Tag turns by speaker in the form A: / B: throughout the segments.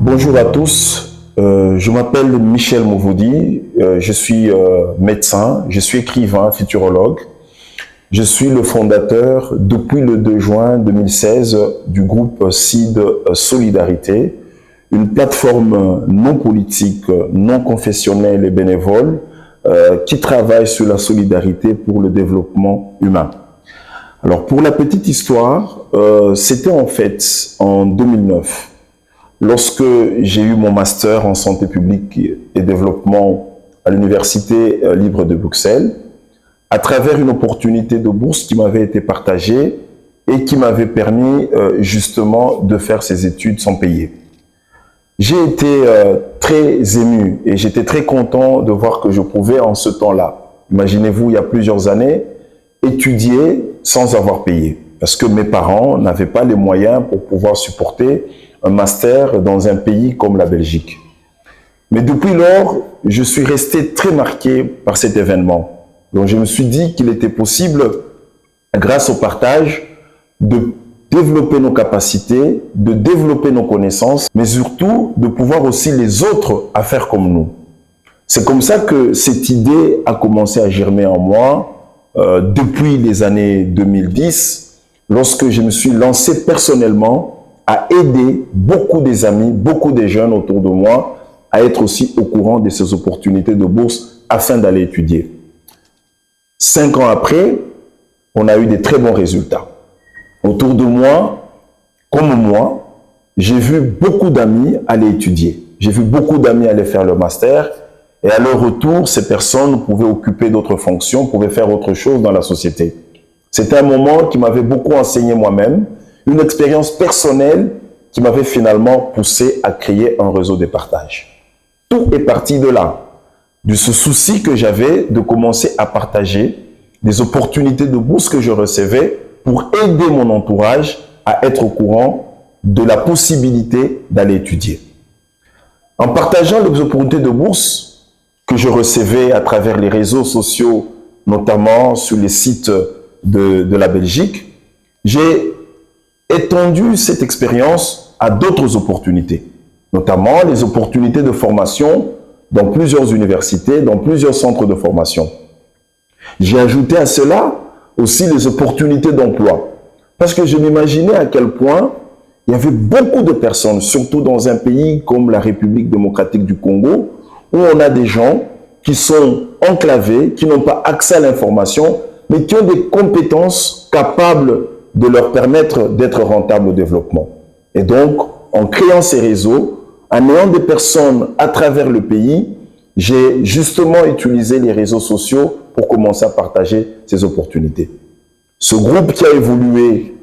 A: Bonjour à tous, je m'appelle Michel Mouvoudi, je suis médecin, je suis écrivain, futurologue. Je suis le fondateur depuis le 2 juin 2016 du groupe CID Solidarité, une plateforme non politique, non confessionnelle et bénévole qui travaille sur la solidarité pour le développement humain. Alors pour la petite histoire, c'était en fait en 2009. Lorsque j'ai eu mon master en santé publique et développement à l'Université libre de Bruxelles, à travers une opportunité de bourse qui m'avait été partagée et qui m'avait permis justement de faire ces études sans payer. J'ai été très ému et j'étais très content de voir que je pouvais en ce temps-là, imaginez-vous il y a plusieurs années, étudier sans avoir payé. Parce que mes parents n'avaient pas les moyens pour pouvoir supporter un master dans un pays comme la Belgique. Mais depuis lors, je suis resté très marqué par cet événement. Donc je me suis dit qu'il était possible, grâce au partage, de développer nos capacités, de développer nos connaissances, mais surtout de pouvoir aussi les autres à faire comme nous. C'est comme ça que cette idée a commencé à germer en moi depuis les années 2010, lorsque je me suis lancé personnellement à aider beaucoup des amis, beaucoup des jeunes autour de moi à être aussi au courant de ces opportunités de bourse afin d'aller étudier. 5 ans après, on a eu des très bons résultats. Autour de moi, comme moi, j'ai vu beaucoup d'amis aller étudier. J'ai vu beaucoup d'amis aller faire le master et à leur retour, ces personnes pouvaient occuper d'autres fonctions, pouvaient faire autre chose dans la société. C'était un moment qui m'avait beaucoup enseigné moi-même, une expérience personnelle qui m'avait finalement poussé à créer un réseau de partage. Tout est parti de là, de ce souci que j'avais de commencer à partager des opportunités de bourse que je recevais pour aider mon entourage à être au courant de la possibilité d'aller étudier. En partageant les opportunités de bourse que je recevais à travers les réseaux sociaux, notamment sur les sites de la Belgique, j'ai étendu cette expérience à d'autres opportunités, notamment les opportunités de formation dans plusieurs universités, dans plusieurs centres de formation. J'ai ajouté à cela aussi les opportunités d'emploi, parce que je m'imaginais à quel point il y avait beaucoup de personnes, surtout dans un pays comme la République démocratique du Congo, où on a des gens qui sont enclavés, qui n'ont pas accès à l'information, mais qui ont des compétences capables de leur permettre d'être rentables au développement. Et donc, en créant ces réseaux, en ayant des personnes à travers le pays, j'ai justement utilisé les réseaux sociaux pour commencer à partager ces opportunités. Ce groupe qui a évolué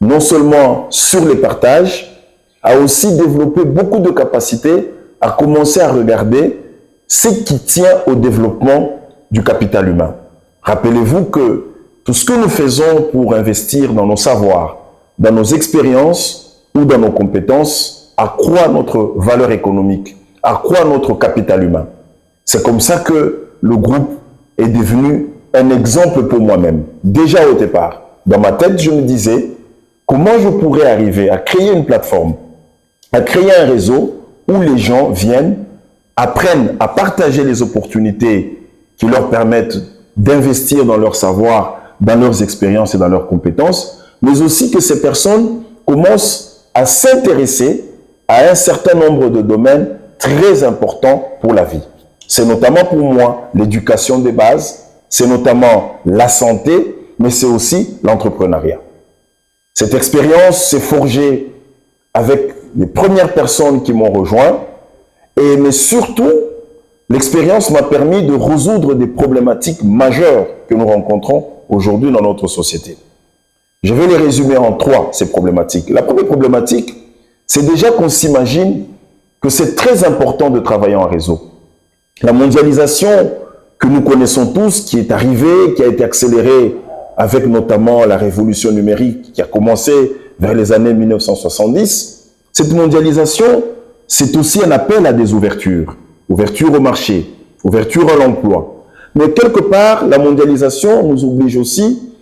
A: non seulement sur les partages, a aussi développé beaucoup de capacités à commencer à regarder ce qui tient au développement du capital humain. Rappelez-vous que tout ce que nous faisons pour investir dans nos savoirs, dans nos expériences ou dans nos compétences accroît notre valeur économique, accroît notre capital humain. C'est comme ça que le groupe est devenu un exemple pour moi-même. Déjà au départ, dans ma tête, je me disais comment je pourrais arriver à créer une plateforme, à créer un réseau où les gens viennent, apprennent à partager les opportunités qui leur permettent d'investir dans leur savoir, dans leurs expériences et dans leurs compétences, mais aussi que ces personnes commencent à s'intéresser à un certain nombre de domaines très importants pour la vie. C'est notamment pour moi l'éducation des bases, c'est notamment la santé, mais c'est aussi l'entrepreneuriat. Cette expérience s'est forgée avec les premières personnes qui m'ont rejoint, mais surtout, l'expérience m'a permis de résoudre des problématiques majeures que nous rencontrons aujourd'hui dans notre société. Je vais les résumer en 3, ces problématiques. La première problématique, c'est déjà qu'on s'imagine que c'est très important de travailler en réseau. La mondialisation que nous connaissons tous, qui est arrivée, qui a été accélérée avec notamment la révolution numérique qui a commencé vers les années 1970, cette mondialisation, c'est aussi un appel à des ouvertures. Ouverture au marché, ouverture à l'emploi. Mais quelque part, la mondialisation nous oblige aussi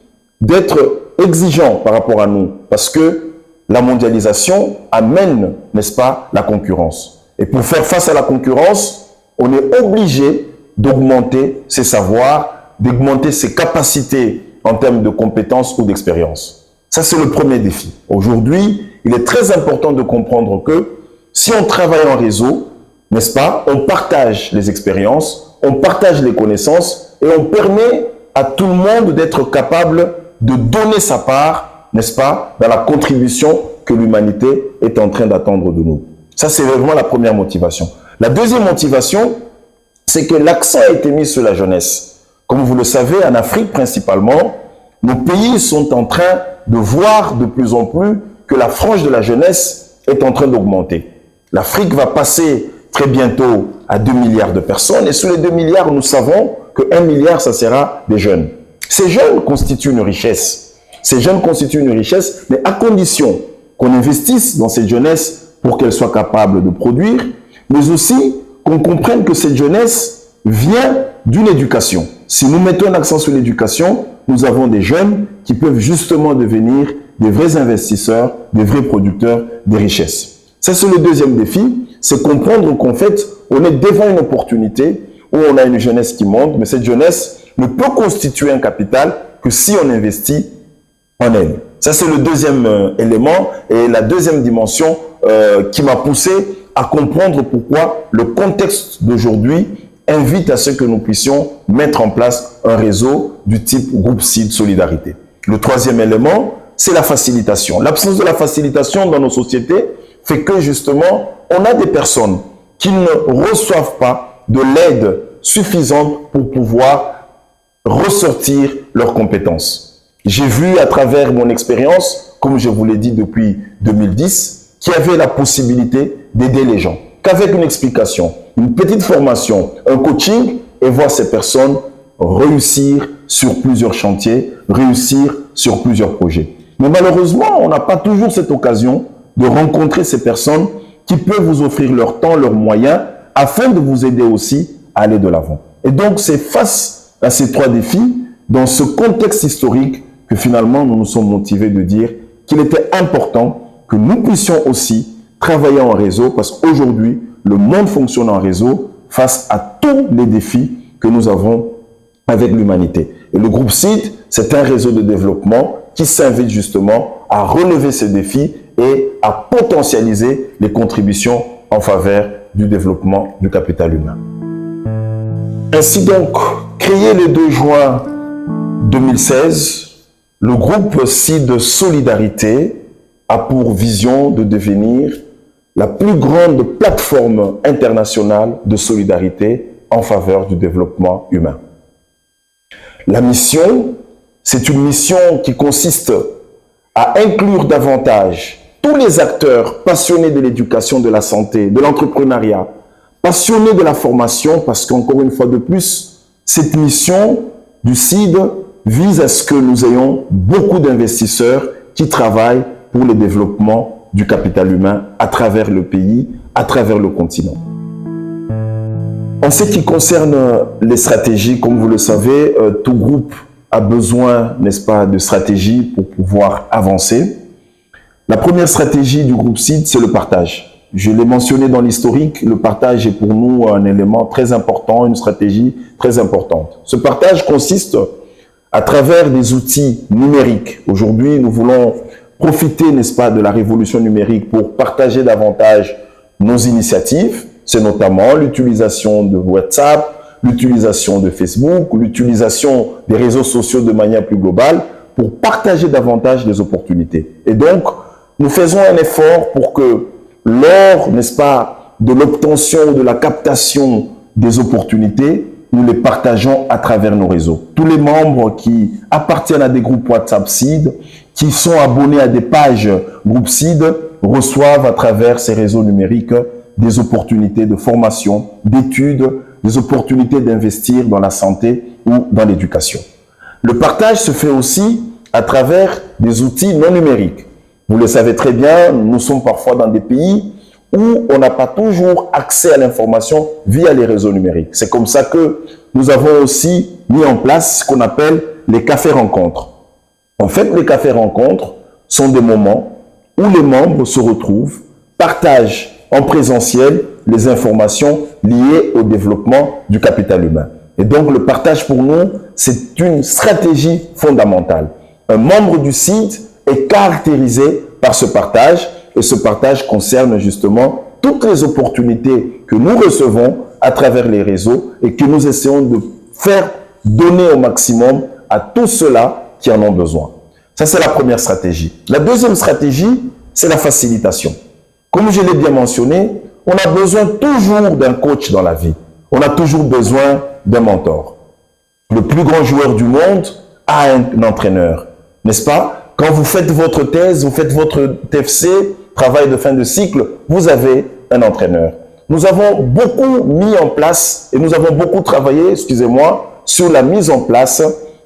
A: d'être exigeants par rapport à nous. Parce que la mondialisation amène, n'est-ce pas, la concurrence. Et pour faire face à la concurrence, on est obligé d'augmenter ses savoirs, d'augmenter ses capacités en termes de compétences ou d'expérience. Ça, c'est le premier défi. Aujourd'hui, il est très important de comprendre que si on travaille en réseau, n'est-ce pas, on partage les expériences, on partage les connaissances et on permet à tout le monde d'être capable de donner sa part, n'est-ce pas, dans la contribution que l'humanité est en train d'attendre de nous. Ça, c'est vraiment la première motivation. La deuxième motivation, c'est que l'accent a été mis sur la jeunesse. Comme vous le savez, en Afrique principalement, nos pays sont en train de voir de plus en plus que la frange de la jeunesse est en train d'augmenter. L'Afrique va passer très bientôt à 2 milliards de personnes et sur les 2 milliards, nous savons que 1 milliard, ça sera des jeunes. Ces jeunes constituent une richesse. Ces jeunes constituent une richesse, mais à condition qu'on investisse dans cette jeunesse pour qu'elle soit capable de produire, mais aussi qu'on comprenne que cette jeunesse vient d'une éducation. Si nous mettons un accent sur l'éducation, nous avons des jeunes qui peuvent justement devenir des vrais investisseurs, des vrais producteurs de richesses. Ça, c'est le deuxième défi, c'est comprendre qu'en fait, on est devant une opportunité où on a une jeunesse qui monte, mais cette jeunesse ne peut constituer un capital que si on investit en elle. Ça, c'est le deuxième élément et la deuxième dimension qui m'a poussé à comprendre pourquoi le contexte d'aujourd'hui invite à ce que nous puissions mettre en place un réseau du type Groupe Seed Solidarité. Le troisième élément, c'est la facilitation. L'absence de la facilitation dans nos sociétés fait que justement, on a des personnes qui ne reçoivent pas de l'aide suffisante pour pouvoir ressortir leurs compétences. J'ai vu à travers mon expérience, comme je vous l'ai dit depuis 2010, qu'il y avait la possibilité d'aider les gens, qu'avec une explication, une petite formation, un coaching, et voir ces personnes réussir sur plusieurs chantiers, réussir sur plusieurs projets. Mais malheureusement, on n'a pas toujours cette occasion de rencontrer ces personnes qui peuvent vous offrir leur temps, leurs moyens, afin de vous aider aussi à aller de l'avant. Et donc, c'est face à ces trois défis, dans ce contexte historique, que finalement, nous nous sommes motivés de dire qu'il était important que nous puissions aussi travailler en réseau, parce qu'aujourd'hui, le monde fonctionne en réseau face à tous les défis que nous avons avec l'humanité. Et le groupe Seed, c'est un réseau de développement qui s'invite justement à relever ces défis et à potentialiser les contributions en faveur du développement du capital humain. Ainsi donc, créé le 2 juin 2016, le groupe Seed Solidarité a pour vision de devenir la plus grande plateforme internationale de solidarité en faveur du développement humain. La mission, c'est une mission qui consiste à inclure davantage tous les acteurs passionnés de l'éducation, de la santé, de l'entrepreneuriat, passionnés de la formation, parce qu'encore une fois de plus, cette mission du CID vise à ce que nous ayons beaucoup d'investisseurs qui travaillent pour le développement du capital humain à travers le pays, à travers le continent. En ce qui concerne les stratégies, comme vous le savez, tout groupe a besoin, n'est-ce pas, de stratégies pour pouvoir avancer. La première stratégie du groupe CID, c'est le partage. Je l'ai mentionné dans l'historique, le partage est pour nous un élément très important, une stratégie très importante. Ce partage consiste à travers des outils numériques. Aujourd'hui, nous voulons profiter, n'est-ce pas, de la révolution numérique pour partager davantage nos initiatives. C'est notamment l'utilisation de WhatsApp, l'utilisation de Facebook, l'utilisation des réseaux sociaux de manière plus globale pour partager davantage les opportunités. Et donc, nous faisons un effort pour que lors, n'est-ce pas, de l'obtention, de la captation des opportunités, nous les partageons à travers nos réseaux. Tous les membres qui appartiennent à des groupes WhatsApp Seed, qui sont abonnés à des pages groupe Seed, reçoivent à travers ces réseaux numériques des opportunités de formation, d'études, des opportunités d'investir dans la santé ou dans l'éducation. Le partage se fait aussi à travers des outils non numériques. Vous le savez très bien, nous sommes parfois dans des pays où on n'a pas toujours accès à l'information via les réseaux numériques. C'est comme ça que nous avons aussi mis en place ce qu'on appelle les cafés rencontres. En fait, les cafés rencontres sont des moments où les membres se retrouvent, partagent en présentiel les informations liées au développement du capital humain. Et donc, le partage pour nous, c'est une stratégie fondamentale. Un membre du CID est caractérisé par ce partage, et ce partage concerne justement toutes les opportunités que nous recevons à travers les réseaux et que nous essayons de faire donner au maximum à tous ceux-là qui en ont besoin. Ça, c'est la première stratégie. La deuxième stratégie, c'est la facilitation. Comme je l'ai bien mentionné, on a besoin toujours d'un coach dans la vie. On a toujours besoin d'un mentor. Le plus grand joueur du monde a un entraîneur, n'est-ce pas? Quand vous faites votre thèse, vous faites votre TFC, travail de fin de cycle, vous avez un entraîneur. Nous avons beaucoup mis en place et nous avons beaucoup travaillé, excusez-moi, sur la mise en place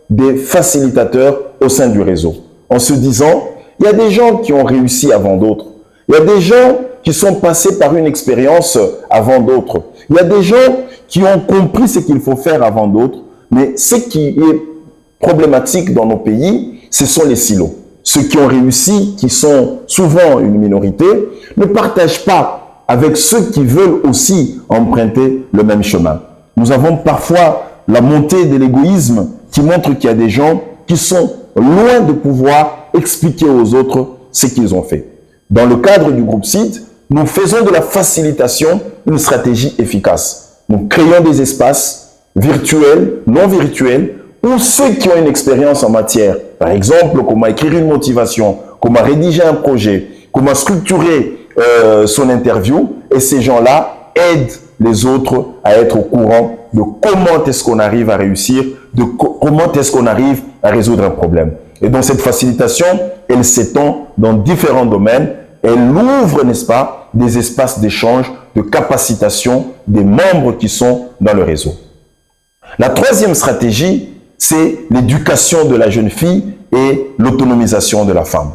A: des facilitateurs au sein du réseau. En se disant, il y a des gens qui ont réussi avant d'autres. Il y a des gens qui sont passés par une expérience avant d'autres. Il y a des gens qui ont compris ce qu'il faut faire avant d'autres. Mais ce qui est problématique dans nos pays, ce sont les silos. Ceux qui ont réussi, qui sont souvent une minorité, ne partagent pas avec ceux qui veulent aussi emprunter le même chemin. Nous avons parfois la montée de l'égoïsme qui montre qu'il y a des gens qui sont loin de pouvoir expliquer aux autres ce qu'ils ont fait. Dans le cadre du groupe CID, nous faisons de la facilitation une stratégie efficace. Nous créons des espaces virtuels, non virtuels, où ceux qui ont une expérience en matière, par exemple, comment écrire une motivation, comment rédiger un projet, comment structurer son interview, et ces gens-là aident les autres à être au courant de comment est-ce qu'on arrive à réussir, de comment est-ce qu'on arrive à résoudre un problème. Et donc cette facilitation, elle s'étend dans différents domaines. Elle ouvre, n'est-ce pas, des espaces d'échange, de capacitation des membres qui sont dans le réseau. La troisième stratégie, c'est l'éducation de la jeune fille et l'autonomisation de la femme.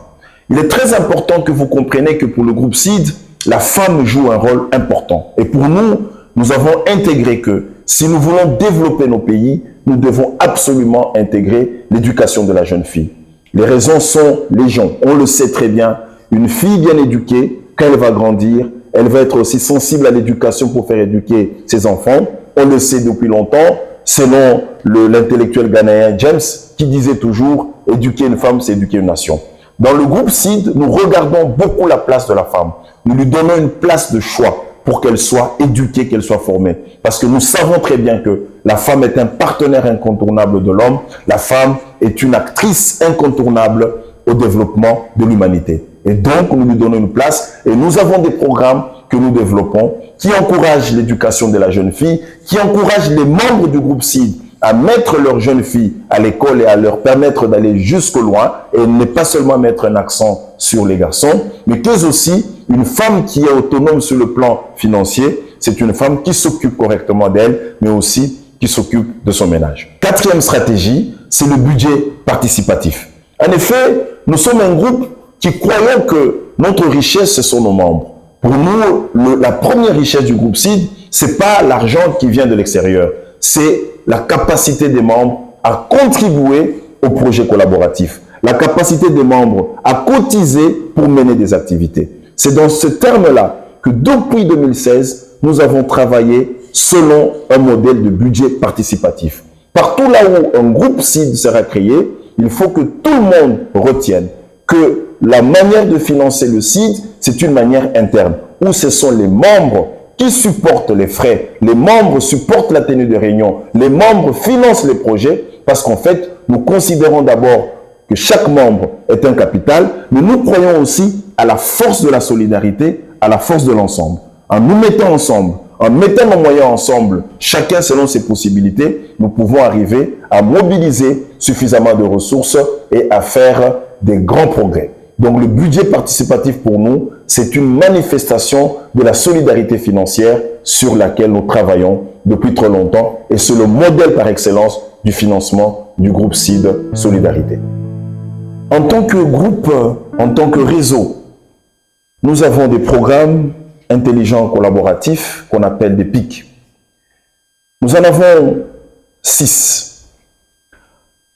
A: Il est très important que vous compreniez que pour le groupe CID, la femme joue un rôle important. Et pour nous, nous avons intégré que si nous voulons développer nos pays, nous devons absolument intégrer l'éducation de la jeune fille. Les raisons sont légion. On le sait très bien. Une fille bien éduquée, quand elle va grandir, elle va être aussi sensible à l'éducation pour faire éduquer ses enfants. On le sait depuis longtemps, selon l'intellectuel ghanéen James, qui disait toujours « éduquer une femme, c'est éduquer une nation ». Dans le groupe CID, nous regardons beaucoup la place de la femme. Nous lui donnons une place de choix pour qu'elle soit éduquée, qu'elle soit formée. Parce que nous savons très bien que la femme est un partenaire incontournable de l'homme. La femme est une actrice incontournable au développement de l'humanité. Et donc, nous lui donnons une place et nous avons des programmes que nous développons qui encouragent l'éducation de la jeune fille, qui encouragent les membres du groupe CID à mettre leurs jeunes filles à l'école et à leur permettre d'aller jusqu'au loin et ne pas seulement mettre un accent sur les garçons, mais qu'elles aussi, une femme qui est autonome sur le plan financier, c'est une femme qui s'occupe correctement d'elle, mais aussi qui s'occupe de son ménage. Quatrième stratégie, c'est le budget participatif. En effet, nous sommes un groupe qui croyons que notre richesse, ce sont nos membres. Pour nous, la première richesse du groupe CID, c'est pas l'argent qui vient de l'extérieur, c'est la capacité des membres à contribuer au projet collaboratif, la capacité des membres à cotiser pour mener des activités. C'est dans ce terme-là que depuis 2016, nous avons travaillé selon un modèle de budget participatif. Partout là où un groupe CID sera créé, il faut que tout le monde retienne que la manière de financer le CID, c'est une manière interne, où ce sont les membres qui supportent les frais, les membres supportent la tenue de réunion, les membres financent les projets, parce qu'en fait, nous considérons d'abord que chaque membre est un capital, mais nous croyons aussi à la force de la solidarité, à la force de l'ensemble. En nous mettant ensemble, en mettant nos moyens ensemble, chacun selon ses possibilités, nous pouvons arriver à mobiliser suffisamment de ressources et à faire des grands progrès. Donc le budget participatif pour nous, c'est une manifestation de la solidarité financière sur laquelle nous travaillons depuis trop longtemps et c'est le modèle par excellence du financement du groupe CID Solidarité. En tant que groupe, en tant que réseau, nous avons des programmes intelligents collaboratifs qu'on appelle des PIC. Nous en avons 6.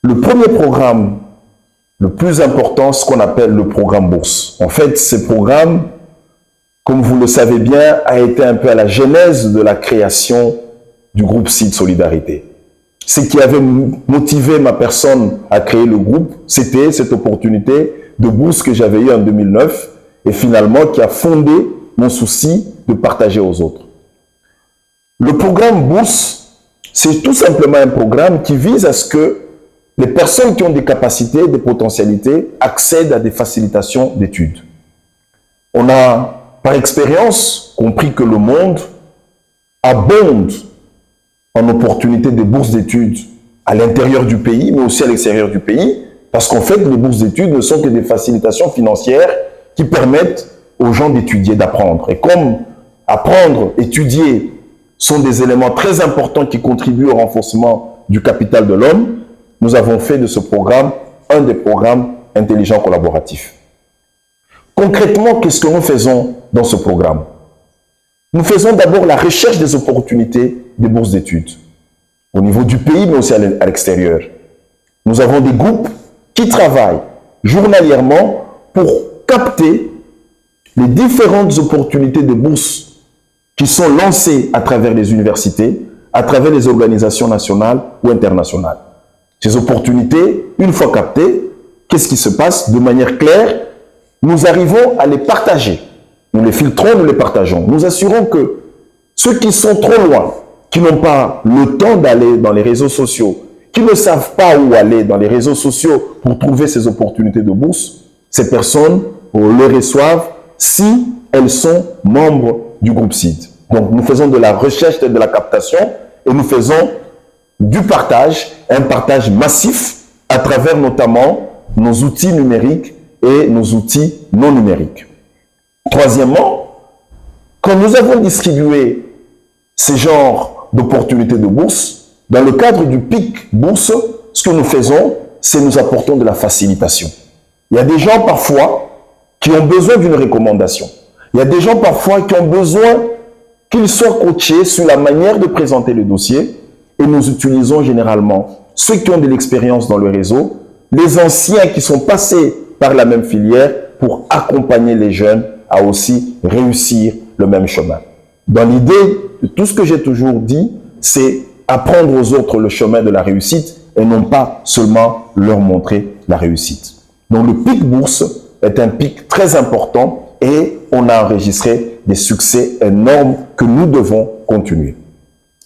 A: Le premier programme le plus important, ce qu'on appelle le programme bourse. En fait, ce programme, comme vous le savez bien, a été un peu à la genèse de la création du groupe CID Solidarité. Ce qui avait motivé ma personne à créer le groupe, c'était cette opportunité de bourse que j'avais eue en 2009 et finalement qui a fondé mon souci de partager aux autres. Le programme bourse, c'est tout simplement un programme qui vise à ce que les personnes qui ont des capacités, des potentialités, accèdent à des facilitations d'études. On a, par expérience, compris que le monde abonde en opportunités de bourses d'études à l'intérieur du pays, mais aussi à l'extérieur du pays, parce qu'en fait, les bourses d'études ne sont que des facilitations financières qui permettent aux gens d'étudier, d'apprendre. Et comme apprendre, étudier sont des éléments très importants qui contribuent au renforcement du capital de l'homme, nous avons fait de ce programme un des programmes intelligents collaboratifs. Concrètement, qu'est-ce que nous faisons dans ce programme? Nous faisons d'abord la recherche des opportunités des bourses d'études au niveau du pays, mais aussi à l'extérieur. Nous avons des groupes qui travaillent journalièrement pour capter les différentes opportunités de bourses qui sont lancées à travers les universités, à travers les organisations nationales ou internationales. Ces opportunités, une fois captées, qu'est-ce qui se passe? De manière claire, nous arrivons à les partager. Nous les filtrons, nous les partageons. Nous assurons que ceux qui sont trop loin, qui n'ont pas le temps d'aller dans les réseaux sociaux, qui ne savent pas où aller dans les réseaux sociaux pour trouver ces opportunités de bourse, ces personnes les reçoivent si elles sont membres du groupe CID. Donc nous faisons de la recherche et de la captation et nous faisons du partage, un partage massif à travers notamment nos outils numériques et nos outils non numériques. Troisièmement, quand nous avons distribué ces genres d'opportunités de bourse, dans le cadre du PIC bourse, ce que nous faisons, c'est nous apportons de la facilitation. Il y a des gens parfois qui ont besoin d'une recommandation. Il y a des gens parfois qui ont besoin qu'ils soient coachés sur la manière de présenter le dossier et nous utilisons généralement ceux qui ont de l'expérience dans le réseau, les anciens qui sont passés par la même filière pour accompagner les jeunes à aussi réussir le même chemin. Dans l'idée de tout ce que j'ai toujours dit, c'est apprendre aux autres le chemin de la réussite et non pas seulement leur montrer la réussite. Donc le PIC Bourse est un PIC très important et on a enregistré des succès énormes que nous devons continuer.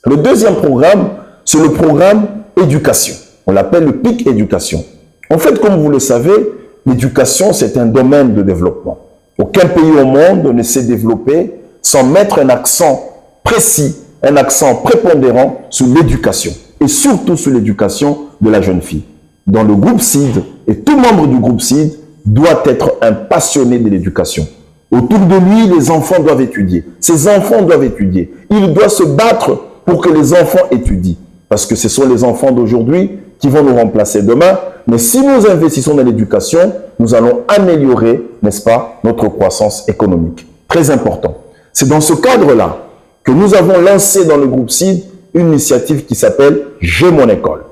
A: Le deuxième programme, c'est le programme éducation. On l'appelle le PIC éducation. En fait, comme vous le savez, l'éducation, c'est un domaine de développement. Aucun pays au monde ne s'est développé sans mettre un accent précis, un accent prépondérant sur l'éducation et surtout sur l'éducation de la jeune fille. Dans le groupe CID, et tout membre du groupe CID doit être un passionné de l'éducation. Autour de lui, les enfants doivent étudier. Ces enfants doivent étudier. Il doit se battre pour que les enfants étudient. Parce que ce sont les enfants d'aujourd'hui qui vont nous remplacer demain. Mais si nous investissons dans l'éducation, nous allons améliorer, n'est-ce pas, notre croissance économique. Très important. C'est dans ce cadre-là que nous avons lancé dans le groupe CID une initiative qui s'appelle « J'ai mon école ».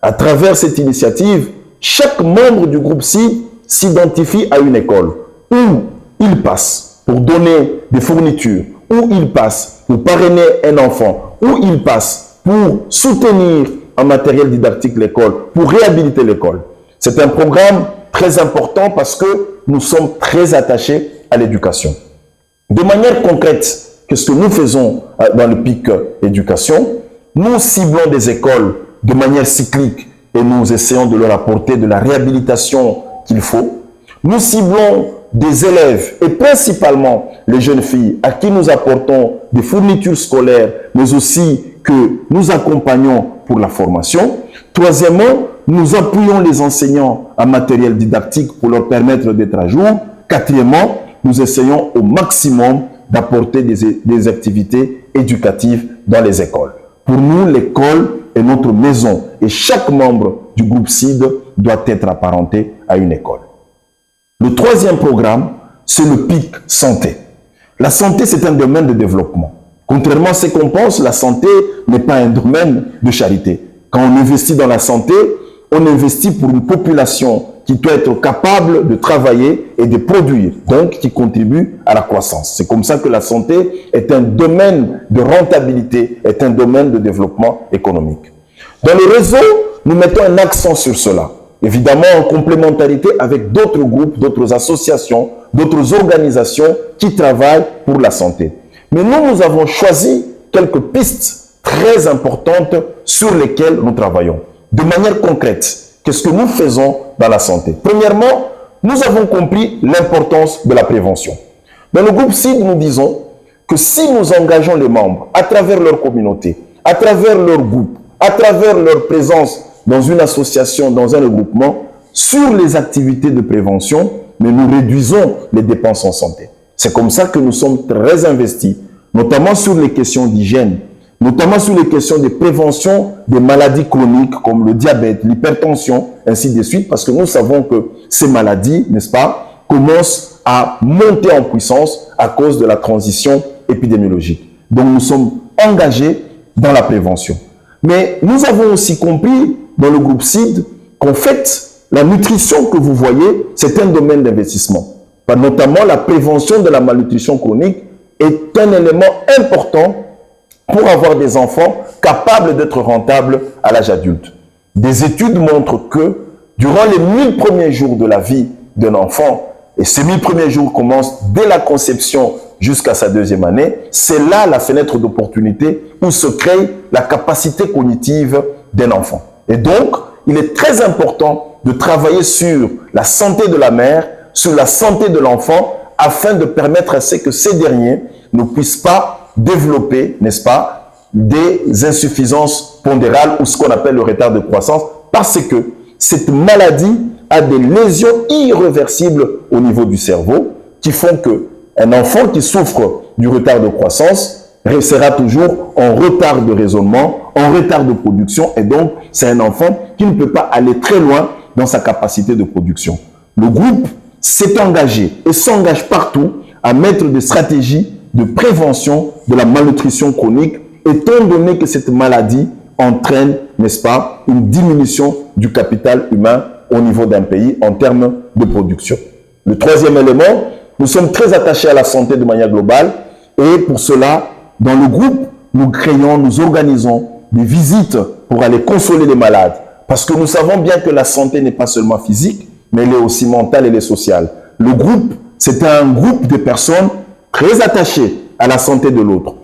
A: À travers cette initiative, chaque membre du groupe CID s'identifie à une école où il passe pour donner des fournitures, où il passe pour parrainer un enfant, où il passe pour soutenir en matériel didactique l'école, pour réhabiliter l'école. C'est un programme très important parce que nous sommes très attachés à l'éducation. De manière concrète, qu'est-ce que nous faisons dans le PIC éducation? Nous ciblons des écoles de manière cyclique et nous essayons de leur apporter de la réhabilitation qu'il faut. Nous ciblons des élèves et principalement les jeunes filles à qui nous apportons des fournitures scolaires, mais aussi que nous accompagnons pour la formation. Troisièmement, nous appuyons les enseignants en matériel didactique pour leur permettre d'être à jour. Quatrièmement, nous essayons au maximum d'apporter des activités éducatives dans les écoles. Pour nous, l'école est notre maison et chaque membre du groupe CID doit être apparenté à une école. Le troisième programme, c'est le PIC santé. La santé, c'est un domaine de développement. Contrairement à ce qu'on pense, la santé n'est pas un domaine de charité. Quand on investit dans la santé, on investit pour une population qui doit être capable de travailler et de produire, donc qui contribue à la croissance. C'est comme ça que la santé est un domaine de rentabilité, est un domaine de développement économique. Dans le réseau, nous mettons un accent sur cela, évidemment en complémentarité avec d'autres groupes, d'autres associations, d'autres organisations qui travaillent pour la santé. Mais nous avons choisi quelques pistes très importantes sur lesquelles nous travaillons. De manière concrète, qu'est-ce que nous faisons dans la santé? Premièrement, nous avons compris l'importance de la prévention. Dans le groupe CID, nous disons que si nous engageons les membres à travers leur communauté, à travers leur groupe, à travers leur présence dans une association, dans un regroupement, sur les activités de prévention, mais nous réduisons les dépenses en santé. C'est comme ça que nous sommes très investis, notamment sur les questions d'hygiène, notamment sur les questions de prévention des maladies chroniques comme le diabète, l'hypertension, ainsi de suite, parce que nous savons que ces maladies, n'est-ce pas, commencent à monter en puissance à cause de la transition épidémiologique. Donc nous sommes engagés dans la prévention. Mais nous avons aussi compris dans le groupe CID qu'en fait, la nutrition que vous voyez, c'est un domaine d'investissement. Notamment la prévention de la malnutrition chronique est un élément important pour avoir des enfants capables d'être rentables à l'âge adulte. Des études montrent que durant les 1000 premiers jours de la vie d'un enfant, et ces 1000 premiers jours commencent dès la conception jusqu'à sa 2e année, c'est là la fenêtre d'opportunité où se crée la capacité cognitive d'un enfant. Et donc, il est très important de travailler sur la santé de la mère, sur la santé de l'enfant, afin de permettre à ce que ces derniers ne puissent pas développer, n'est-ce pas, des insuffisances pondérales ou ce qu'on appelle le retard de croissance, parce que cette maladie a des lésions irréversibles au niveau du cerveau qui font que un enfant qui souffre du retard de croissance sera toujours en retard de raisonnement, en retard de production, et donc c'est un enfant qui ne peut pas aller très loin dans sa capacité de production. Le groupe s'est engagé et s'engage partout à mettre des stratégies de prévention de la malnutrition chronique, étant donné que cette maladie entraîne, n'est-ce pas, une diminution du capital humain au niveau d'un pays en termes de production. Le troisième élément, nous sommes très attachés à la santé de manière globale et pour cela, dans le groupe, nous créons, nous organisons des visites pour aller consoler les malades. Parce que nous savons bien que la santé n'est pas seulement physique, mais elle est aussi mentale et elle est sociale. Le groupe, c'est un groupe de personnes très attachées à la santé de l'autre.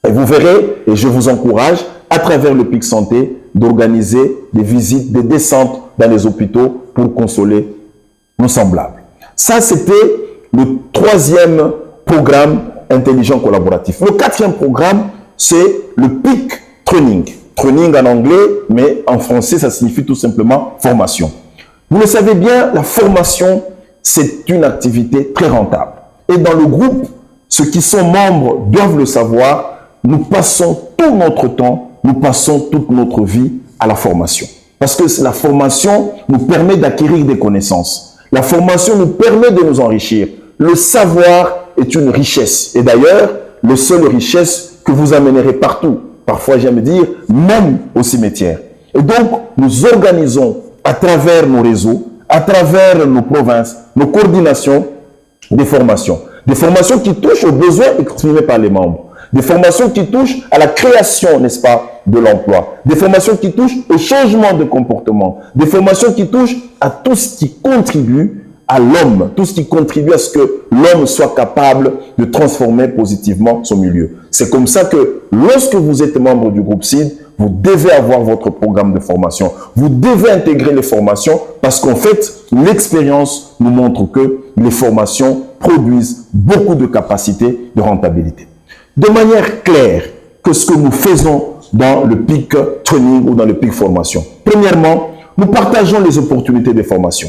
A: Et vous verrez, et je vous encourage, à travers le PIC Santé, d'organiser des visites, des descentes dans les hôpitaux pour consoler nos semblables. Ça, c'était le troisième programme intelligent collaboratif. Le quatrième programme, c'est le PIC Training. Training en anglais, mais en français, ça signifie tout simplement formation. Vous le savez bien, la formation, c'est une activité très rentable. Et dans le groupe, ceux qui sont membres doivent le savoir, nous passons tout notre temps, nous passons toute notre vie à la formation. Parce que la formation nous permet d'acquérir des connaissances. La formation nous permet de nous enrichir. Le savoir est une richesse. Et d'ailleurs, la seule richesse que vous amènerez partout. Parfois, j'aime dire, même au cimetière. Et donc, nous organisons à travers nos réseaux, à travers nos provinces, nos coordinations, des formations. Des formations qui touchent aux besoins exprimés par les membres. Des formations qui touchent à la création, n'est-ce pas, de l'emploi. Des formations qui touchent au changement de comportement. Des formations qui touchent à tout ce qui contribue à l'homme, tout ce qui contribue à ce que l'homme soit capable de transformer positivement son milieu. C'est comme ça que lorsque vous êtes membre du groupe CID, vous devez avoir votre programme de formation. Vous devez intégrer les formations parce qu'en fait, l'expérience nous montre que les formations produisent beaucoup de capacités de rentabilité. De manière claire, qu'est-ce que nous faisons dans le PIC Training ou dans le PIC Formation? Premièrement, nous partageons les opportunités de formation.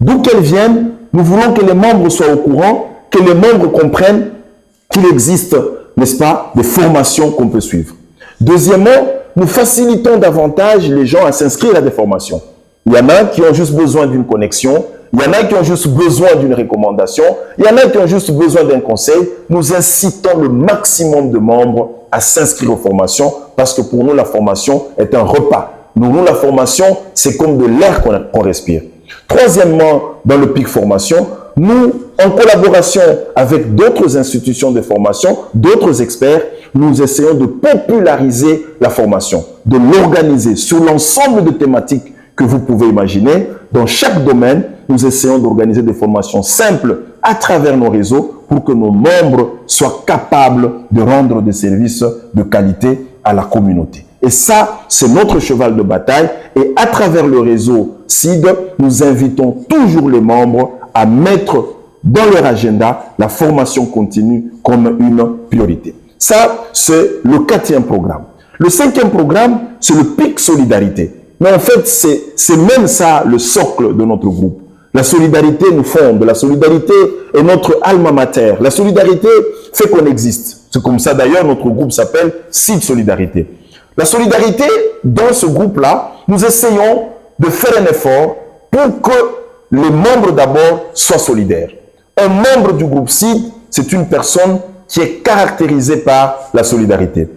A: D'où qu'elles viennent, nous voulons que les membres soient au courant, que les membres comprennent qu'il existe, n'est-ce pas, des formations qu'on peut suivre. Deuxièmement, nous facilitons davantage les gens à s'inscrire à des formations. Il y en a qui ont juste besoin d'une connexion, il y en a qui ont juste besoin d'une recommandation, il y en a qui ont juste besoin d'un conseil. Nous incitons le maximum de membres à s'inscrire aux formations parce que pour nous, la formation est un repas. Pour nous, la formation, c'est comme de l'air qu'on respire. Troisièmement, dans le PIC Formation, nous, en collaboration avec d'autres institutions de formation, d'autres experts, nous essayons de populariser la formation, de l'organiser sur l'ensemble de thématiques que vous pouvez imaginer. Dans chaque domaine, nous essayons d'organiser des formations simples à travers nos réseaux pour que nos membres soient capables de rendre des services de qualité à la communauté. Et ça, c'est notre cheval de bataille. Et à travers le réseau CID, nous invitons toujours les membres à mettre dans leur agenda la formation continue comme une priorité. Ça, c'est le 4e programme. Le 5e programme, c'est le PIC Solidarité. Mais en fait, c'est même ça le socle de notre groupe. La solidarité nous fonde. La solidarité est notre alma mater. La solidarité fait qu'on existe. C'est comme ça d'ailleurs notre groupe s'appelle CID Solidarité. La solidarité, dans ce groupe-là, nous essayons de faire un effort pour que les membres d'abord soient solidaires. Un membre du groupe CID, c'est une personne qui est caractérisée par la solidarité.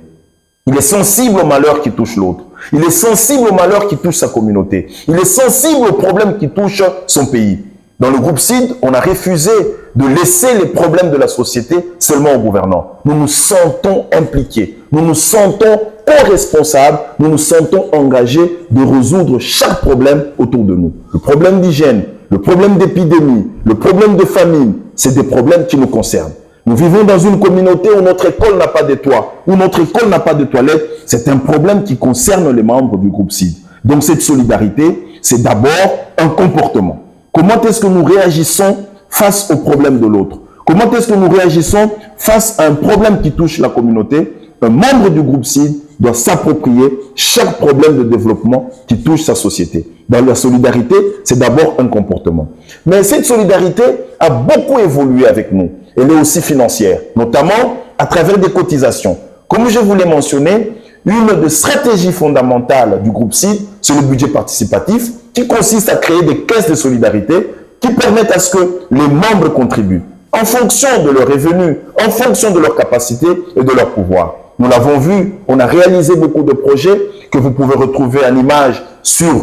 A: Il est sensible au malheur qui touche l'autre. Il est sensible au malheur qui touche sa communauté. Il est sensible aux problèmes qui touchent son pays. Dans le groupe CID, on a refusé de laisser les problèmes de la société seulement aux gouvernants. Nous nous sentons impliqués. Nous nous sentons co-responsables. Nous nous sentons engagés de résoudre chaque problème autour de nous. Le problème d'hygiène, le problème d'épidémie, le problème de famine, c'est des problèmes qui nous concernent. Nous vivons dans une communauté où notre école n'a pas de toit, où notre école n'a pas de toilette. C'est un problème qui concerne les membres du groupe CID. Donc cette solidarité, c'est d'abord un comportement. Comment est-ce que nous réagissons face au problème de l'autre? Comment est-ce que nous réagissons face à un problème qui touche la communauté? Un membre du groupe CID doit s'approprier chaque problème de développement qui touche sa société. Dans la solidarité, c'est d'abord un comportement. Mais cette solidarité a beaucoup évolué avec nous. Elle est aussi financière, notamment à travers des cotisations. Comme je vous l'ai mentionné, une des stratégies fondamentales du groupe CID, c'est le budget participatif, qui consiste à créer des caisses de solidarité qui permettent à ce que les membres contribuent en fonction de leurs revenus, en fonction de leurs capacités et de leur pouvoir. Nous l'avons vu, on a réalisé beaucoup de projets que vous pouvez retrouver en image sur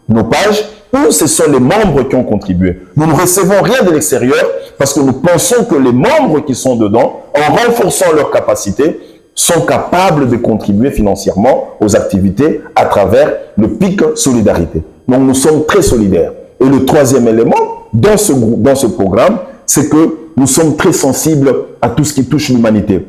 A: nos pages, où ce sont les membres qui ont contribué. Nous ne recevons rien de l'extérieur parce que nous pensons que les membres qui sont dedans, en renforçant leurs capacités, sont capables de contribuer financièrement aux activités à travers le PIC Solidarité. Donc nous sommes très solidaires. Et le 3e élément dans ce programme, c'est que nous sommes très sensibles à tout ce qui touche l'humanité.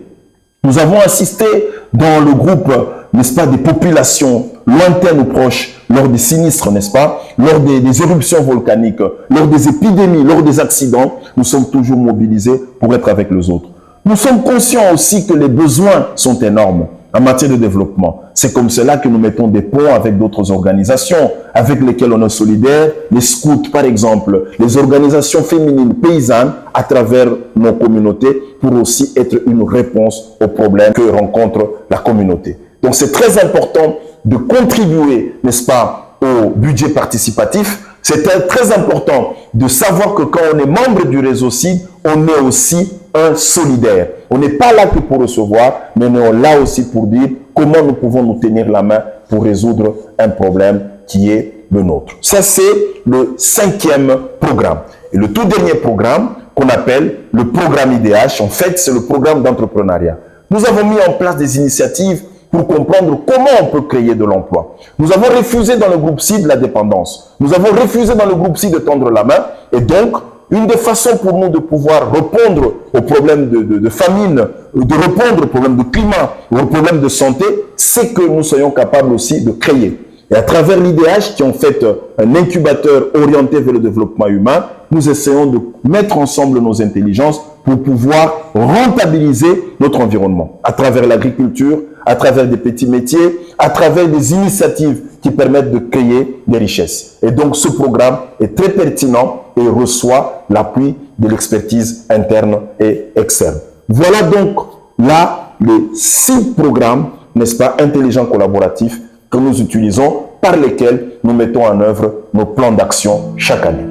A: Nous avons assisté dans le groupe, n'est-ce pas, des populations lointaines ou proches, lors des sinistres, n'est-ce pas, lors des éruptions volcaniques, lors des épidémies, lors des accidents, nous sommes toujours mobilisés pour être avec les autres. Nous sommes conscients aussi que les besoins sont énormes en matière de développement. C'est comme cela que nous mettons des ponts avec d'autres organisations avec lesquelles on est solidaire, les scouts par exemple, les organisations féminines paysannes à travers nos communautés pour aussi être une réponse aux problèmes que rencontre la communauté. Donc c'est très important de contribuer, n'est-ce pas, au budget participatif. C'est très important de savoir que quand on est membre du réseau CID, on est aussi un solidaire. On n'est pas là que pour recevoir, mais on est là aussi pour dire comment nous pouvons nous tenir la main pour résoudre un problème qui est le nôtre. Ça, c'est le 5e programme. Et le tout dernier programme qu'on appelle le programme IDH, en fait, c'est le programme d'entrepreneuriat. Nous avons mis en place des initiatives pour comprendre comment on peut créer de l'emploi. Nous avons refusé dans le groupe CID la dépendance. Nous avons refusé dans le groupe CID de tendre la main. Et donc, une des façons pour nous de pouvoir répondre aux problèmes de famine, de répondre aux problèmes de climat, aux problèmes de santé, c'est que nous soyons capables aussi de créer. Et à travers l'IDH, qui est en fait un incubateur orienté vers le développement humain, nous essayons de mettre ensemble nos intelligences pour pouvoir rentabiliser notre environnement à travers l'agriculture, à travers des petits métiers, à travers des initiatives qui permettent de créer des richesses. Et donc, ce programme est très pertinent et reçoit l'appui de l'expertise interne et externe. Voilà donc là les 6 programmes, n'est-ce pas, intelligents collaboratifs que nous utilisons, par lesquels nous mettons en œuvre nos plans d'action chaque année.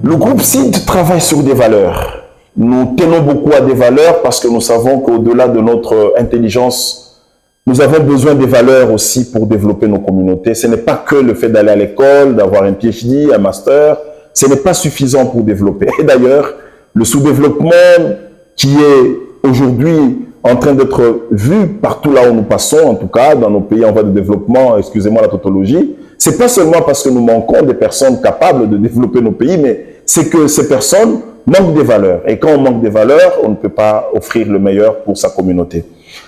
A: Le groupe CID travaille sur des valeurs. Nous tenons beaucoup à des valeurs parce que nous savons qu'au-delà de notre intelligence Nous avons besoin des valeurs aussi pour développer nos communautés. Ce n'est pas que le fait d'aller à l'école, d'avoir un PhD, un master. Ce n'est pas suffisant pour développer. Et d'ailleurs, le sous-développement qui est aujourd'hui en train d'être vu partout là où nous passons, en tout cas dans nos pays en voie de développement, excusez-moi la tautologie, c'est pas seulement parce que nous manquons des personnes capables de développer nos pays, mais c'est que ces personnes manquent des valeurs. Et quand on manque des valeurs, on ne peut pas offrir le meilleur pour sa communauté.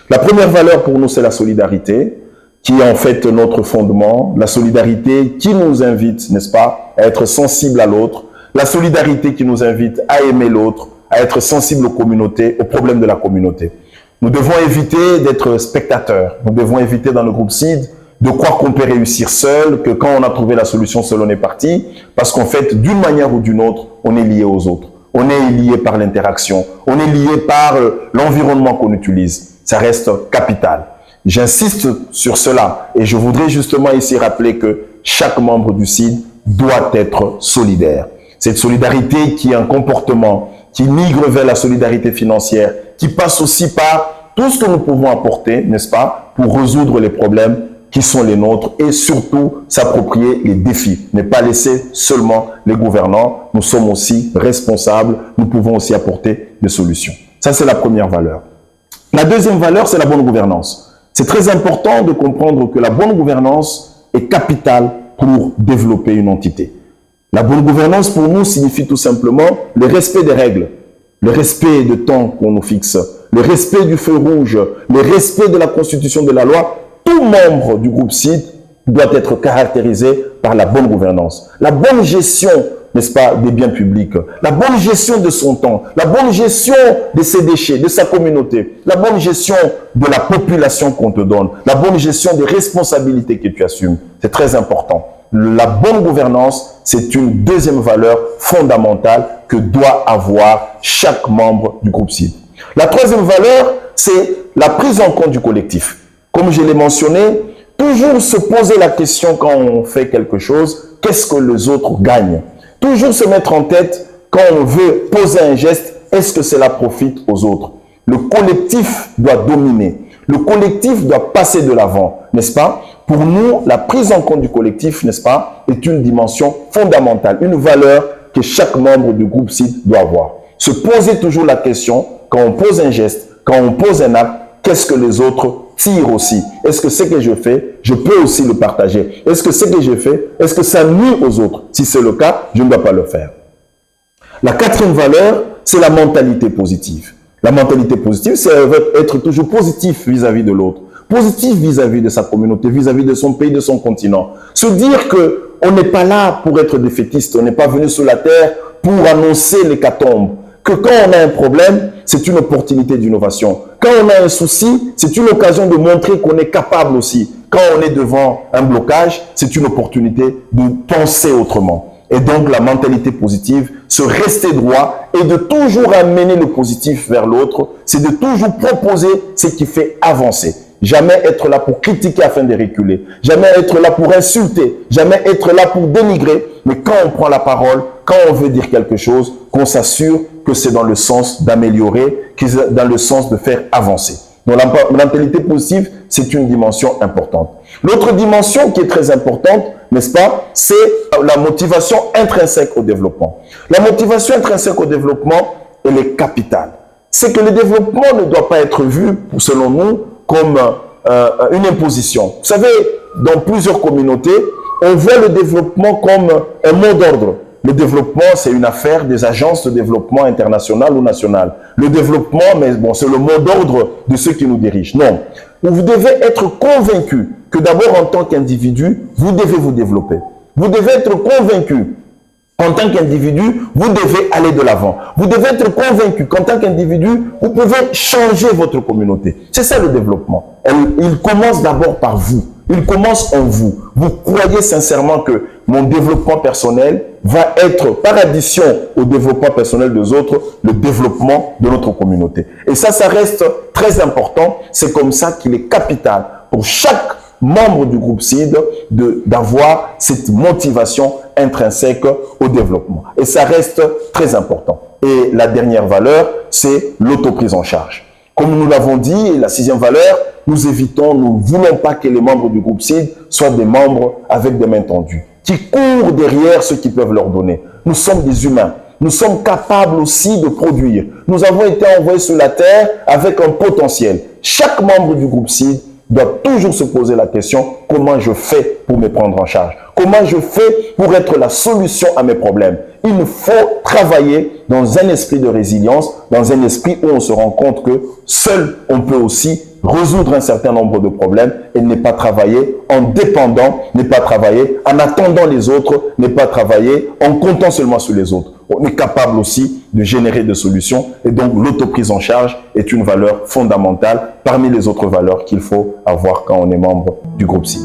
A: La première valeur pour nous, c'est la solidarité, qui est en fait notre fondement. La solidarité qui nous invite, n'est-ce pas, à être sensible à l'autre. La solidarité qui nous invite à aimer l'autre, à être sensible aux communautés, aux problèmes de la communauté. Nous devons éviter d'être spectateurs. Nous devons éviter dans le groupe CID de croire qu'on peut réussir seul, que quand on a trouvé la solution, seul on est parti. Parce qu'en fait, d'une manière ou d'une autre, on est lié aux autres. On est lié par l'interaction. On est lié par l'environnement qu'on utilise. Ça reste capital. J'insiste sur cela et je voudrais justement ici rappeler que chaque membre du CID doit être solidaire. Cette solidarité qui est un comportement qui migre vers la solidarité financière, qui passe aussi par tout ce que nous pouvons apporter, n'est-ce pas, pour résoudre les problèmes qui sont les nôtres et surtout s'approprier les défis. Ne pas laisser seulement les gouvernants. Nous sommes aussi responsables. Nous pouvons aussi apporter des solutions. Ça, c'est la première valeur. La deuxième valeur, c'est la bonne gouvernance. C'est très important de comprendre que la bonne gouvernance est capitale pour développer une entité. La bonne gouvernance, pour nous, signifie tout simplement le respect des règles, le respect de temps qu'on nous fixe, le respect du feu rouge, le respect de la constitution de la loi. Tout membre du groupe CID doit être caractérisé par la bonne gouvernance. La bonne gestion, n'est-ce pas, des biens publics, la bonne gestion de son temps, la bonne gestion de ses déchets, de sa communauté, la bonne gestion de la population qu'on te donne, la bonne gestion des responsabilités que tu assumes. C'est très important. La bonne gouvernance, c'est une deuxième valeur fondamentale que doit avoir chaque membre du groupe CID. La troisième valeur, c'est la prise en compte du collectif. Comme je l'ai mentionné, toujours se poser la question quand on fait quelque chose, qu'est-ce que les autres gagnent? Toujours se mettre en tête, quand on veut poser un geste, est-ce que cela profite aux autres? Le collectif doit dominer. Le collectif doit passer de l'avant, n'est-ce pas? Pour nous, la prise en compte du collectif, n'est-ce pas, est une dimension fondamentale, une valeur que chaque membre du groupe CID doit avoir. Se poser toujours la question, quand on pose un geste, quand on pose un acte, qu'est-ce que les autres tirent aussi? Est-ce que ce que je fais, je peux aussi le partager? Est-ce que ce que je fais, est-ce que ça nuit aux autres? Si c'est le cas, je ne dois pas le faire. La quatrième valeur, c'est la mentalité positive. La mentalité positive, c'est être toujours positif vis-à-vis de l'autre, positif vis-à-vis de sa communauté, vis-à-vis de son pays, de son continent. Se dire que on n'est pas là pour être défaitiste, on n'est pas venu sur la terre pour annoncer l'hécatombe. Que quand on a un problème, c'est une opportunité d'innovation. Quand on a un souci, c'est une occasion de montrer qu'on est capable aussi. Quand on est devant un blocage, c'est une opportunité de penser autrement. Et donc, la mentalité positive, se rester droit et de toujours amener le positif vers l'autre, c'est de toujours proposer ce qui fait avancer. Jamais être là pour critiquer afin de reculer. Jamais être là pour insulter. Jamais être là pour dénigrer. Mais quand on prend la parole, quand on veut dire quelque chose, qu'on s'assure que c'est dans le sens d'améliorer, que c'est dans le sens de faire avancer. Donc la mentalité positive, c'est une dimension importante. L'autre dimension qui est très importante, n'est-ce pas, c'est la motivation intrinsèque au développement. La motivation intrinsèque au développement, elle est capitale. C'est que le développement ne doit pas être vu, selon nous, comme une imposition. Vous savez, dans plusieurs communautés, on voit le développement comme un mot d'ordre. Le développement, c'est une affaire des agences de développement internationales ou nationales. Le développement, mais bon, c'est le mot d'ordre de ceux qui nous dirigent. Non. Vous devez être convaincu que d'abord, en tant qu'individu, vous devez vous développer. Vous devez être convaincu qu'en tant qu'individu, vous devez aller de l'avant. Vous devez être convaincu qu'en tant qu'individu, vous pouvez changer votre communauté. C'est ça le développement. Il commence d'abord par vous. Il commence en vous. Vous croyez sincèrement que mon développement personnel va être, par addition au développement personnel des autres, le développement de notre communauté. Et ça reste très important. C'est comme ça qu'il est capital pour chaque membre du groupe CID d'avoir cette motivation intrinsèque au développement. Et ça reste très important. Et la dernière valeur, c'est l'autoprise en charge. Comme nous l'avons dit, la sixième valeur, nous ne voulons pas que les membres du groupe CID soient des membres avec des mains tendues, qui courent derrière ceux qui peuvent leur donner. Nous sommes des humains. Nous sommes capables aussi de produire. Nous avons été envoyés sur la terre avec un potentiel. Chaque membre du groupe CID doit toujours se poser la question, comment je fais pour me prendre en charge? Comment je fais pour être la solution à mes problèmes? Il nous faut travailler dans un esprit de résilience, dans un esprit où on se rend compte que seul on peut aussi résoudre un certain nombre de problèmes et ne pas travailler en dépendant, ne pas travailler en attendant les autres, ne pas travailler en comptant seulement sur les autres. On est capable aussi de générer des solutions et donc l'autoprise en charge est une valeur fondamentale parmi les autres valeurs qu'il faut avoir quand on est membre du groupe CID.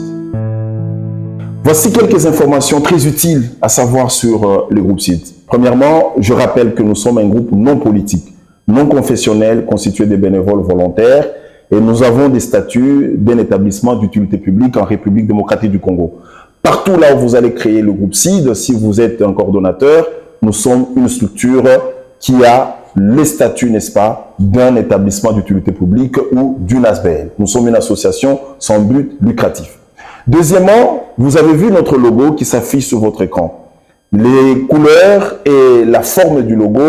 A: Voici quelques informations très utiles à savoir sur le groupe CID. Premièrement, je rappelle que nous sommes un groupe non politique, non confessionnel, constitué de bénévoles volontaires et nous avons des statuts d'un établissement d'utilité publique en République démocratique du Congo. Partout là où vous allez créer le groupe CID, si vous êtes un coordonnateur, nous sommes une structure qui a les statuts, n'est-ce pas, d'un établissement d'utilité publique ou d'une ASBL. Nous sommes une association sans but lucratif. Deuxièmement, vous avez vu notre logo qui s'affiche sur votre écran. Les couleurs et la forme du logo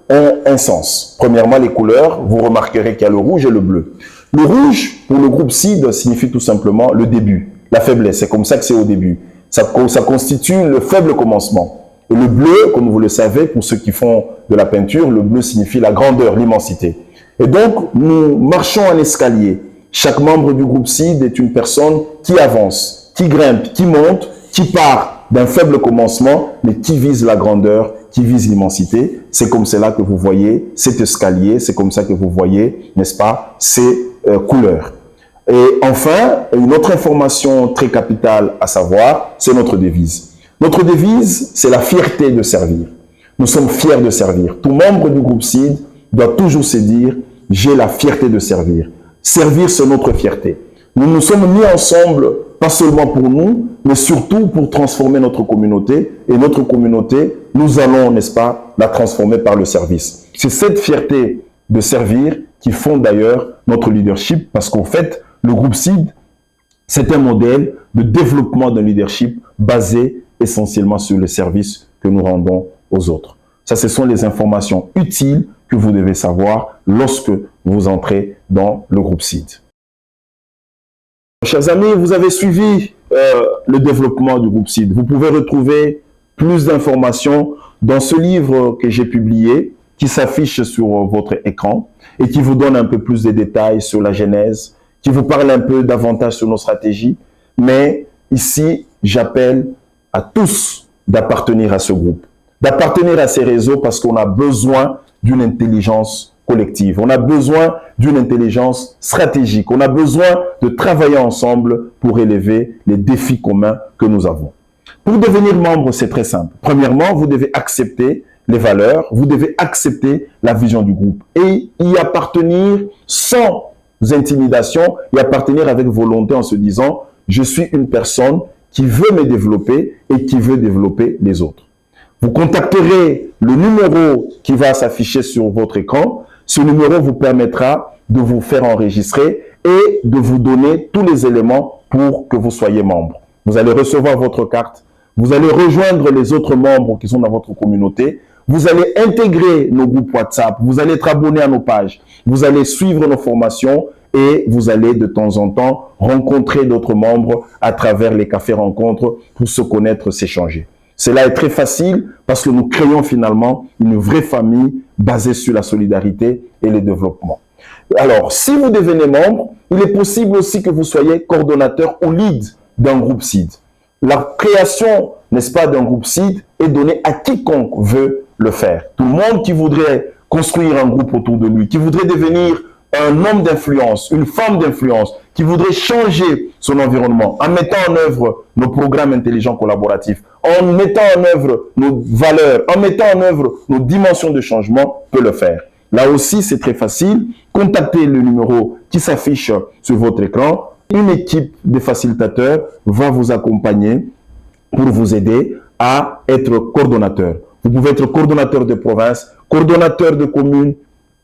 A: ont un sens. Premièrement, les couleurs, vous remarquerez qu'il y a le rouge et le bleu. Le rouge, pour le groupe CID, signifie tout simplement le début, la faiblesse. C'est comme ça que c'est au début. Ça constitue le faible commencement. Et le bleu, comme vous le savez, pour ceux qui font de la peinture, le bleu signifie la grandeur, l'immensité. Et donc, nous marchons en escalier. Chaque membre du groupe CID est une personne qui avance, qui grimpe, qui monte, qui part d'un faible commencement, mais qui vise la grandeur, qui vise l'immensité. C'est comme cela que vous voyez cet escalier, c'est comme ça que vous voyez, n'est-ce pas, ces couleurs. Et enfin, une autre information très capitale à savoir, c'est notre devise. Notre devise, c'est la fierté de servir. Nous sommes fiers de servir. Tout membre du groupe CID doit toujours se dire, j'ai la fierté de servir. Servir, c'est notre fierté. Nous nous sommes mis ensemble, pas seulement pour nous, mais surtout pour transformer notre communauté. Et notre communauté, nous allons, n'est-ce pas, la transformer par le service. C'est cette fierté de servir qui fonde d'ailleurs notre leadership, parce qu'en fait, le groupe CID, c'est un modèle de développement d'un leadership basé essentiellement sur le service que nous rendons aux autres. Ça, ce sont les informations utiles que vous devez savoir lorsque vous entrez dans le groupe CID. Chers amis, vous avez suivi le développement du groupe CID. Vous pouvez retrouver plus d'informations dans ce livre que j'ai publié, qui s'affiche sur votre écran et qui vous donne un peu plus de détails sur la genèse, qui vous parle un peu davantage sur nos stratégies. Mais ici, j'appelle à tous d'appartenir à ce groupe, d'appartenir à ces réseaux parce qu'on a besoin d'une intelligence collective, on a besoin d'une intelligence stratégique, on a besoin de travailler ensemble pour élever les défis communs que nous avons. Pour devenir membre, c'est très simple. Premièrement, vous devez accepter les valeurs, vous devez accepter la vision du groupe et y appartenir sans intimidation, y appartenir avec volonté en se disant « je suis une personne qui veut me développer et qui veut développer les autres ». Vous contacterez le numéro qui va s'afficher sur votre écran. Ce numéro vous permettra de vous faire enregistrer et de vous donner tous les éléments pour que vous soyez membre. Vous allez recevoir votre carte, vous allez rejoindre les autres membres qui sont dans votre communauté, vous allez intégrer nos groupes WhatsApp, vous allez être abonné à nos pages, vous allez suivre nos formations et vous allez de temps en temps rencontrer d'autres membres à travers les cafés rencontres pour se connaître, s'échanger. Cela est très facile parce que nous créons finalement une vraie famille basée sur la solidarité et le développement. Alors, si vous devenez membre, il est possible aussi que vous soyez coordonnateur ou lead d'un groupe CID. La création, n'est-ce pas, d'un groupe CID est donnée à quiconque veut le faire. Tout le monde qui voudrait construire un groupe autour de lui, qui voudrait devenir un homme d'influence, une femme d'influence, qui voudrait changer son environnement en mettant en œuvre nos programmes intelligents collaboratifs, en mettant en œuvre nos valeurs, en mettant en œuvre nos dimensions de changement, peut le faire. Là aussi, c'est très facile. Contactez le numéro qui s'affiche sur votre écran. Une équipe de facilitateurs va vous accompagner pour vous aider à être coordonnateur. Vous pouvez être coordonnateur de province, coordonnateur de commune,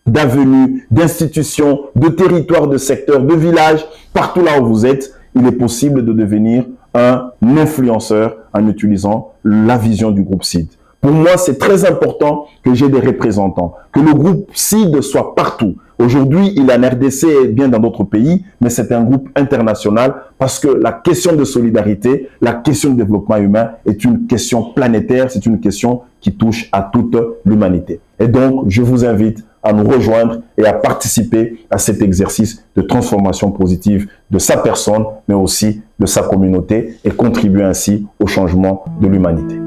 A: d'avenues, d'institutions, de territoires, de secteurs, de villages, partout là où vous êtes, il est possible de devenir un influenceur en utilisant la vision du groupe CID. Pour moi, c'est très important que j'ai des représentants, que le groupe CID soit partout. Aujourd'hui, il est en RDC et bien dans d'autres pays, mais c'est un groupe international parce que la question de solidarité, la question de développement humain est une question planétaire, c'est une question qui touche à toute l'humanité. Et donc, je vous invite à nous rejoindre et à participer à cet exercice de transformation positive de sa personne, mais aussi de sa communauté et contribuer ainsi au changement de l'humanité.